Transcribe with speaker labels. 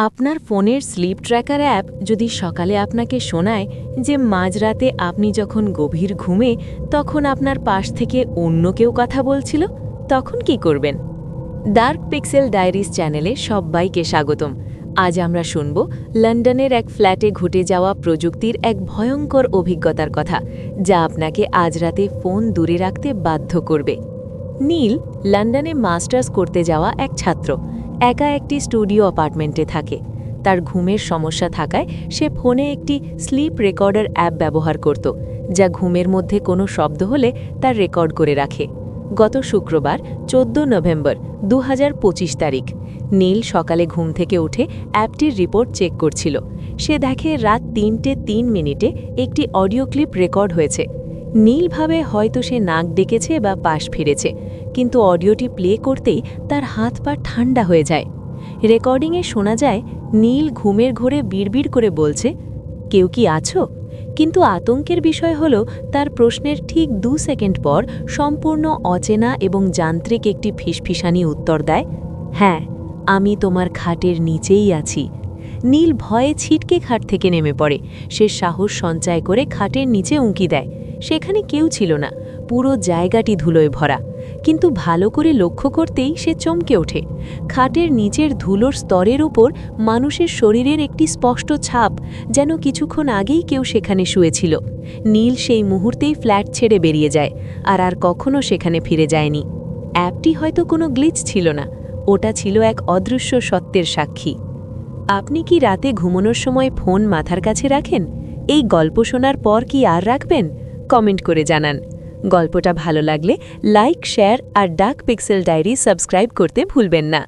Speaker 1: আপনার ফোনের slip tracker app যদি সকালে আপনাকে শোনায় যে মাঝরাতে আপনি যখন গভীর ঘুমে তখন আপনার পাশ থেকে অন্য কেউ কথা বলছিল, তখন কি করবেন? ডার্ক পিক্সেল ডায়েরিজ চ্যানেলে সবাইকে স্বাগতম। আজ আমরা শুনব লন্ডনের এক ফ্ল্যাটে ঘটে যাওয়া প্রযুক্তির এক ভয়ঙ্কর অভিজ্ঞতার কথা, যা আপনাকে আজ রাতে ফোন দূরে রাখতে বাধ্য করবে। নীল লন্ডনে মাস্টার্স করতে যাওয়া এক ছাত্র, একা একটি স্টুডিও অ্যাপার্টমেন্টে থাকে। তার ঘুমের সমস্যা থাকায় সে ফোনে একটি স্লিপ রেকর্ডার অ্যাপ ব্যবহার করত, যা ঘুমের মধ্যে কোনো শব্দ হলে তার রেকর্ড করে রাখে। গত শুক্রবার 14 নভেম্বর 2025 তারিখ নীল সকালে ঘুম থেকে উঠে অ্যাপটির রিপোর্ট চেক করছিল। সে দেখে রাত 3:03 একটি অডিও ক্লিপ রেকর্ড হয়েছে। নীল ভাবে হয়তো সে নাক ডেকেছে বা পাশ ফিরেছে, কিন্তু অডিওটি প্লে করতেই তার হাত পা ঠান্ডা হয়ে যায়। রেকর্ডিংয়ে শোনা যায় নীল ঘুমের ঘোরে বিড়বিড় করে বলছে, কেউ কি আছো? কিন্তু আতঙ্কের বিষয় হলো তার প্রশ্নের ঠিক 2 সেকেন্ড পর সম্পূর্ণ অচেনা এবং যান্ত্রিক একটি ফিসফিসানি উত্তর দেয়, হ্যাঁ, আমি তোমার খাটের নিচেই আছি। নীল ভয়ে ছিটকে খাট থেকে নেমে পড়ে। সে সাহস সঞ্চয় করে খাটের নিচে উঁকি দেয়। সেখানে কেউ ছিল না, পুরো জায়গাটি ধুলোয় ভরা। কিন্তু ভালো করে লক্ষ্য করতেই সে চমকে ওঠে। খাটের নিচের ধুলোর স্তরের উপর মানুষের শরীরের একটি স্পষ্ট ছাপ, যেন কিছুক্ষণ আগেই কেউ সেখানে শুয়েছিল। নীল সেই মুহূর্তেই ফ্ল্যাট ছেড়ে বেরিয়ে যায়, আর কখনো সেখানে ফিরে যায়নি। অ্যাপটি হয়তো কোনো গ্লিচ ছিল না, ওটা ছিল এক অদৃশ্য সত্যের সাক্ষী। আপনি কি রাতে ঘুমানোর সময় ফোন মাথার কাছে রাখেন? এই গল্প শোনার পর কি আর রাখবেন? কমেন্ট করে জানান। গল্পটা ভালো লাগলে লাইক, শেয়ার আর ডার্ক পিক্সেল ডায়েরি সাবস্ক্রাইব করতে ভুলবেন না।